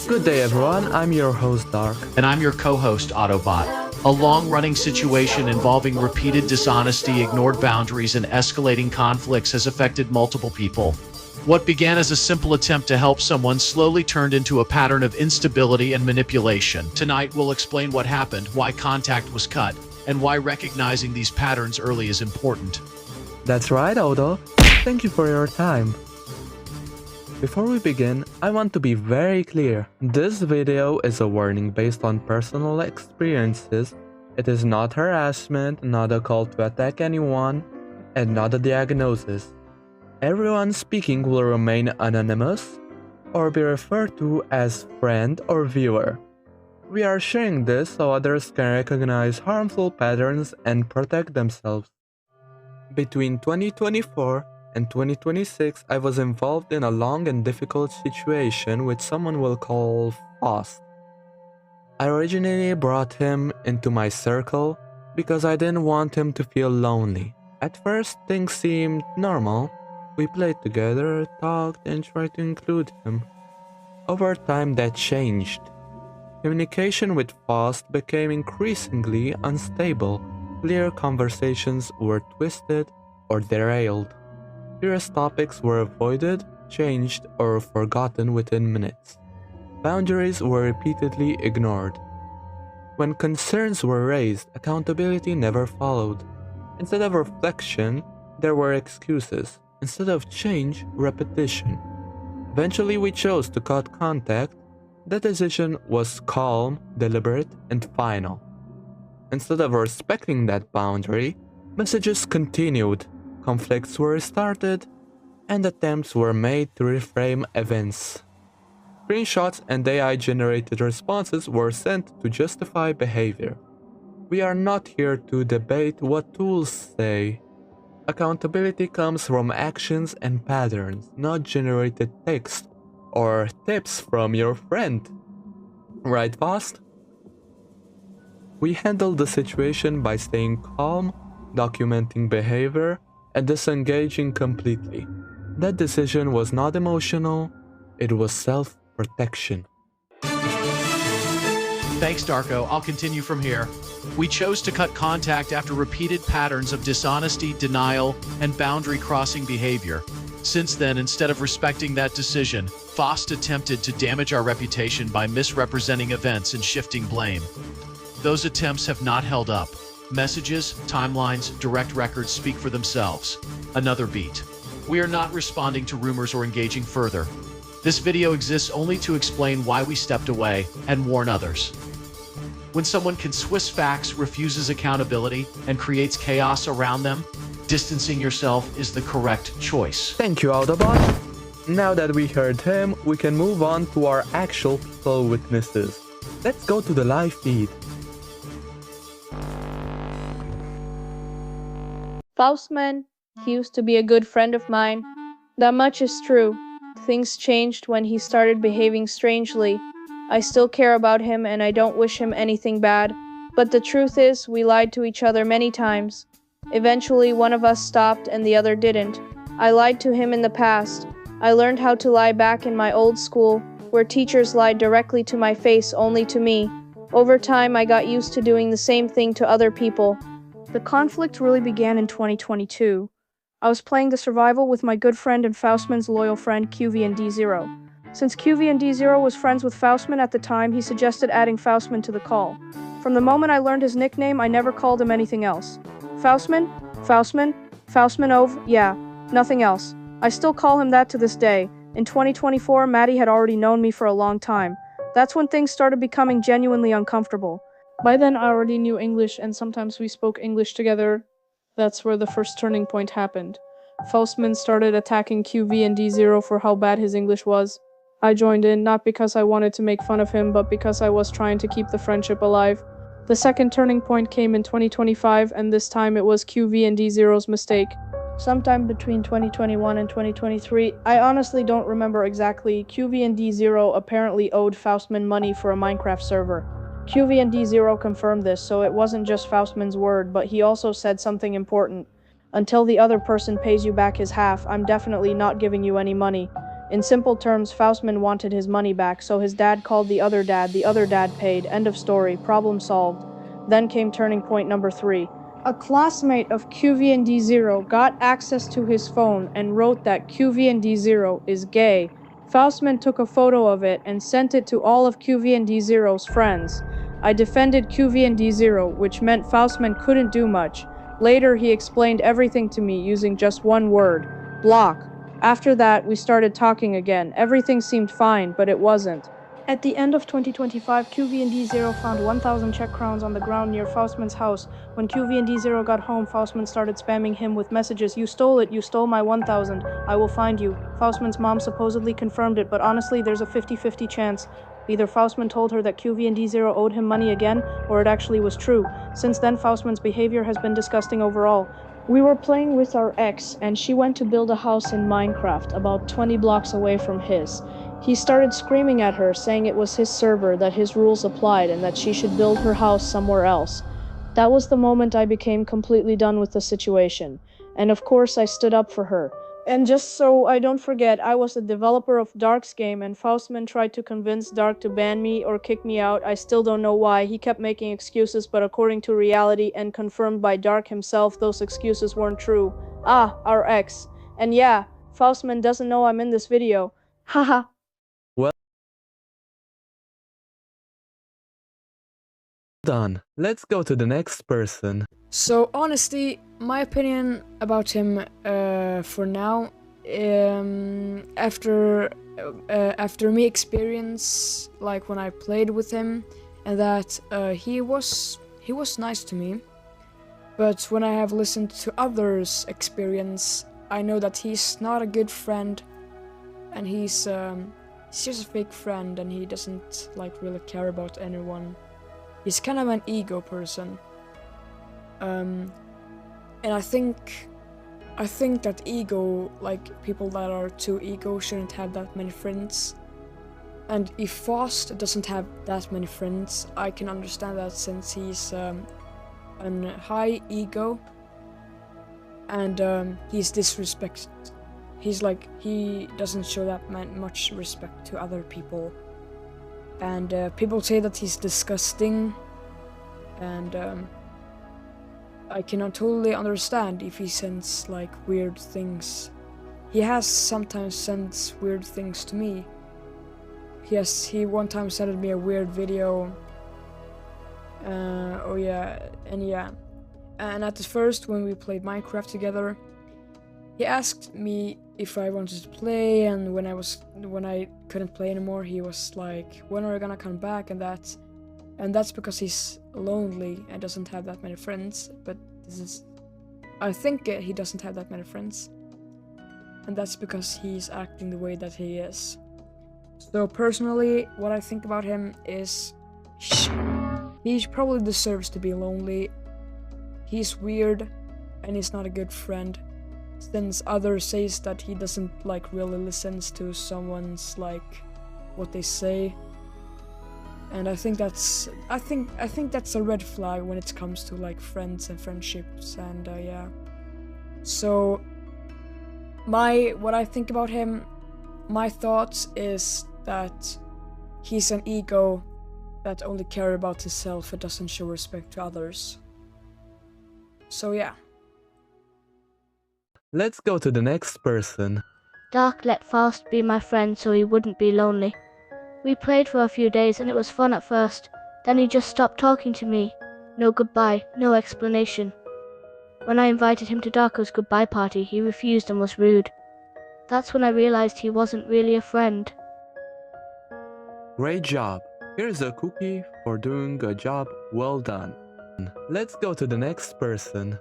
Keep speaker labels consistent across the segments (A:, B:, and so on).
A: Good day everyone, I'm your host Dark.
B: And I'm your co-host, Autobot. A long-running situation involving repeated dishonesty, ignored boundaries, and escalating conflicts has affected multiple people. What began as a simple attempt to help someone slowly turned into a pattern of instability and manipulation. Tonight, we'll explain what happened, why contact was cut, and why recognizing these patterns early is important.
A: That's right, Auto. Thank you for your time. Before we begin, I want to be very clear. This video is a warning based on personal experiences. It is not harassment, not a call to attack anyone, and not a diagnosis. Everyone speaking will remain anonymous or be referred to as friend or viewer. We are sharing this so others can recognize harmful patterns and protect themselves. Between 2024 and 2026, I was involved in a long and difficult situation which someone will call Faust. I originally brought him into my circle because I didn't want him to feel lonely. At first, things seemed normal. We played together, talked, and tried to include him. Over time, that changed. Communication with Faust became increasingly unstable. Clear conversations were twisted or derailed. Serious topics were avoided, changed, or forgotten within minutes. Boundaries were repeatedly ignored. When concerns were raised, accountability never followed. Instead of reflection, there were excuses. Instead of change, repetition. Eventually, we chose to cut contact. The decision was calm, deliberate, and final. Instead of respecting that boundary, messages continued. Conflicts were restarted, and attempts were made to reframe events. Screenshots and AI-generated responses were sent to justify behavior. We are not here to debate what tools say. Accountability comes from actions and patterns, not generated text or tips from your friend. Right, Faust? We handled the situation by staying calm, documenting behavior, and disengaging completely. That decision was not emotional, it was self-protection.
B: Thanks, Darko. I'll continue from here. We chose to cut contact after repeated patterns of dishonesty, denial, and boundary-crossing behavior. Since then, instead of respecting that decision, Faust attempted to damage our reputation by misrepresenting events and shifting blame. Those attempts have not held up. Messages, timelines, direct records speak for themselves. Another beat. We are not responding to rumors or engaging further. This video exists only to explain why we stepped away and warn others. When someone can twist facts, refuses accountability, and creates chaos around them, distancing yourself is the correct choice.
A: Thank you, Autobot. Now that we heard him, we can move on to our actual people witnesses. Let's go to the live feed.
C: Faustman, he used to be a good friend of mine. That much is true. Things changed when he started behaving strangely. I still care about him and I don't wish him anything bad. But the truth is, we lied to each other many times. Eventually, one of us stopped and the other didn't. I lied to him in the past. I learned how to lie back in my old school, where teachers lied directly to my face only to me. Over time, I got used to doing the same thing to other people. The conflict really began in 2022. I was playing the survival with my good friend and Faustman's loyal friend xdBeneV. Since xdBeneV was friends with Faustman at the time, he suggested adding Faustman to the call. From the moment I learned his nickname, I never called him anything else. Faustman? Faustman? Faustmanov? Yeah, nothing else. I still call him that to this day. In 2024, Maddie had already known me for a long time. That's when things started becoming genuinely uncomfortable. By then, I already knew English, and sometimes we spoke English together. That's where the first turning point happened. Faustman started attacking xdBeneV for how bad his English was. I joined in, not because I wanted to make fun of him, but because I was trying to keep the friendship alive. The second turning point came in 2025, and this time it was xdBeneV's mistake. Sometime between 2021 and 2023, I honestly don't remember exactly, xdBeneV apparently owed Faustman money for a Minecraft server. xdBeneV confirmed this, so it wasn't just Faustman's word, but he also said something important. Until the other person pays you back his half, I'm definitely not giving you any money. In simple terms, Faustman wanted his money back, so his dad called the other dad paid, end of story, problem solved. Then came turning point number 3. A classmate of QVND0 got access to his phone and wrote that QVND0 is gay. Faustman took a photo of it and sent it to all of QVND0's friends. I defended QVND0, which meant Faustman couldn't do much. Later, he explained everything to me using just one word: block. After that, we started talking again. Everything seemed fine, but it wasn't. At the end of 2025, QVND0 found 1,000 Czech crowns on the ground near Faustman's house. When QVND0 got home, Faustman started spamming him with messages. You stole it, you stole my 1,000. I will find you. Faustman's mom supposedly confirmed it, but honestly, there's a 50-50 chance. Either Faustman told her that QVND0 owed him money again, or it actually was true. Since then, Faustman's behavior has been disgusting overall. We were playing with our ex, and she went to build a house in Minecraft, about 20 blocks away from his. He started screaming at her, saying it was his server, that his rules applied, and that she should build her house somewhere else. That was the moment I became completely done with the situation. And of course I stood up for her. And just so I don't forget, I was the developer of Dark's game, and Faustman tried to convince Dark to ban me or kick me out. I still don't know why. He kept making excuses, but according to reality and confirmed by Dark himself, those excuses weren't true. Ah, our ex. And yeah, Faustman doesn't know I'm in this video. Haha.
A: Done. Let's go to the next person.
D: So honestly, my opinion about him for now, after me experience, like when I played with him, and that he was nice to me. But when I have listened to others' experience, I know that he's not a good friend, and he's just a fake friend, and he doesn't like really care about anyone. He's kind of an ego person. And I think that ego, like people that are too ego, shouldn't have that many friends. And if Faust doesn't have that many friends, I can understand that, since he's an high ego, and he's disrespect. He doesn't show that much respect to other people. And people say that he's disgusting, and I cannot totally understand if he sends like weird things. He has sometimes sent weird things to me. He one time sent me a weird video. And at the first, when we played Minecraft together, he asked me if I wanted to play, and when I couldn't play anymore, he was like, when are you gonna come back? And that's because he's lonely and doesn't have that many friends. But I think he doesn't have that many friends, and that's because he's acting the way that he is. So personally, what I think about him is he probably deserves to be lonely. He's weird, and he's not a good friend, since others says that he doesn't like really listens to someone's like what they say. And I think that's a red flag when it comes to like friends and friendships. And yeah, so what I think about him, my thoughts is that he's an ego that only cares about himself and doesn't show respect to others. So yeah.
A: Let's go to the next person.
E: Dark let Faust be my friend so he wouldn't be lonely. We played for a few days and it was fun at first. Then he just stopped talking to me. No goodbye, no explanation. When I invited him to Darko's goodbye party, he refused and was rude. That's when I realized he wasn't really a friend.
A: Great job. Here's a cookie for doing a job well done. Let's go to the next person.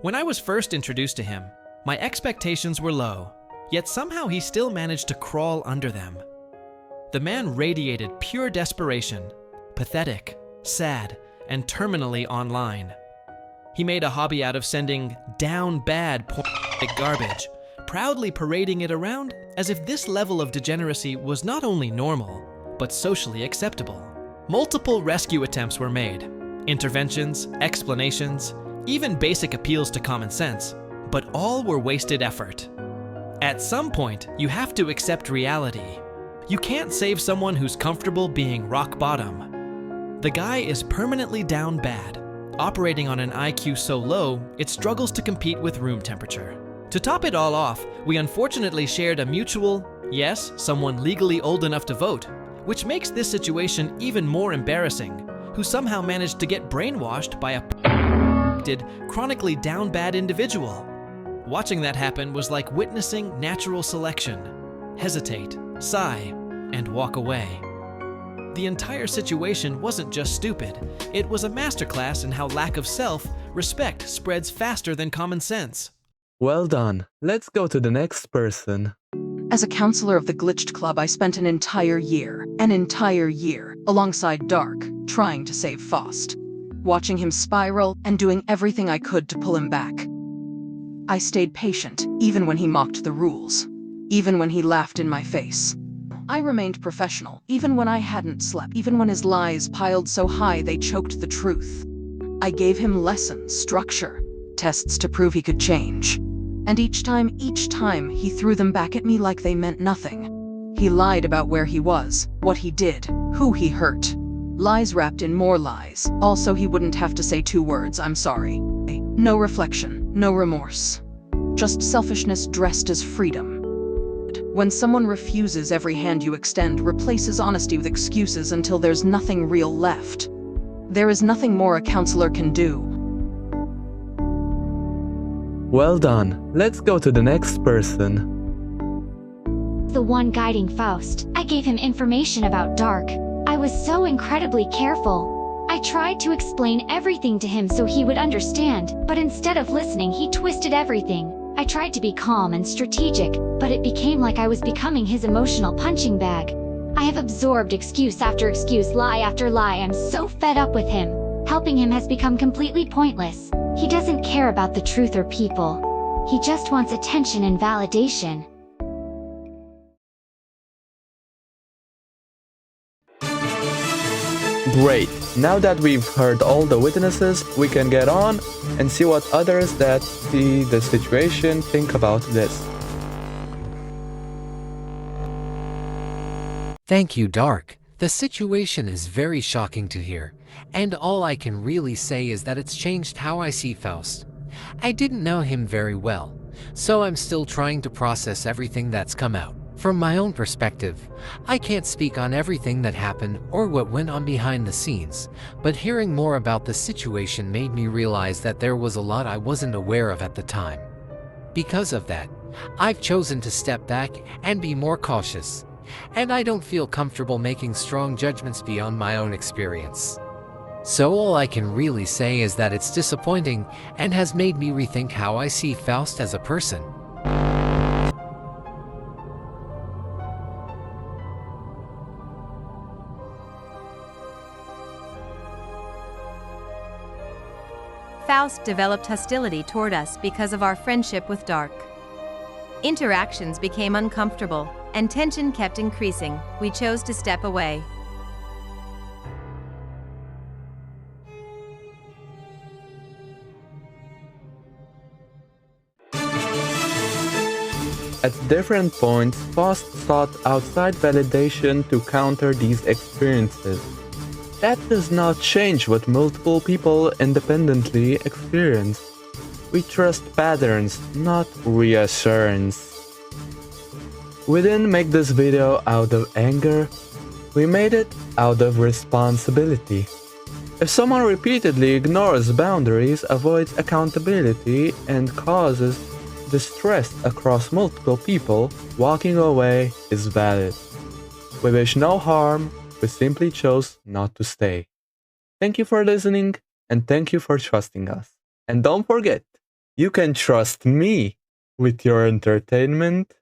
F: When I was first introduced to him, my expectations were low, yet somehow he still managed to crawl under them. The man radiated pure desperation, pathetic, sad, and terminally online. He made a hobby out of sending down bad pornographic garbage, proudly parading it around as if this level of degeneracy was not only normal, but socially acceptable. Multiple rescue attempts were made, interventions, explanations, even basic appeals to common sense, but all were wasted effort. At some point, you have to accept reality. You can't save someone who's comfortable being rock bottom. The guy is permanently down bad, operating on an IQ so low, it struggles to compete with room temperature. To top it all off, we unfortunately shared a mutual, yes, someone legally old enough to vote, which makes this situation even more embarrassing, who somehow managed to get brainwashed by a chronically down bad individual. Watching that happen was like witnessing natural selection. Hesitate, sigh, and walk away. The entire situation wasn't just stupid, it was a masterclass in how lack of self-respect spreads faster than common sense.
A: Well done. Let's go to the next person.
G: As a counselor of the Glitched Club, I spent an entire year, alongside Dark, trying to save Faust, watching him spiral and doing everything I could to pull him back. I stayed patient, even when he mocked the rules, even when he laughed in my face. I remained professional, even when I hadn't slept, even when his lies piled so high they choked the truth. I gave him lessons, structure, tests to prove he could change. And each time, he threw them back at me like they meant nothing. He lied about where he was, what he did, who he hurt. Lies wrapped in more lies. Also, he wouldn't have to say 2 words, "I'm sorry." No reflection, no remorse. Just selfishness dressed as freedom. When someone refuses every hand you extend, replaces honesty with excuses until there's nothing real left. There is nothing more a counselor can do.
A: Well done. Let's go to the next person.
H: The one guiding Faust. I gave him information about Dark. I was so incredibly careful. I tried to explain everything to him so he would understand, but instead of listening, he twisted everything. I tried to be calm and strategic, but it became like I was becoming his emotional punching bag. I have absorbed excuse after excuse, lie after lie. I'm so fed up with him. Helping him has become completely pointless. He doesn't care about the truth or people. He just wants attention and validation.
A: Great. Now that we've heard all the witnesses, we can get on and see what others that see the situation think about this.
I: Thank you, Dark. The situation is very shocking to hear, and all I can really say is that it's changed how I see Faust. I didn't know him very well, so I'm still trying to process everything that's come out. From my own perspective, I can't speak on everything that happened or what went on behind the scenes, but hearing more about the situation made me realize that there was a lot I wasn't aware of at the time. Because of that, I've chosen to step back and be more cautious, and I don't feel comfortable making strong judgments beyond my own experience. So all I can really say is that it's disappointing and has made me rethink how I see Faust as a person.
J: Faust developed hostility toward us because of our friendship with Dark. Interactions became uncomfortable, and tension kept increasing. We chose to step away.
A: At different points, Faust sought outside validation to counter these experiences. That does not change what multiple people independently experience. We trust patterns, not reassurance. We didn't make this video out of anger, we made it out of responsibility. If someone repeatedly ignores boundaries, avoids accountability, and causes distress across multiple people, walking away is valid. We wish no harm, we simply chose not to stay. Thank you for listening, and thank you for trusting us. And don't forget, you can trust me with your entertainment,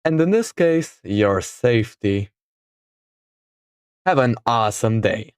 A: and in this case, your safety. Have an awesome day.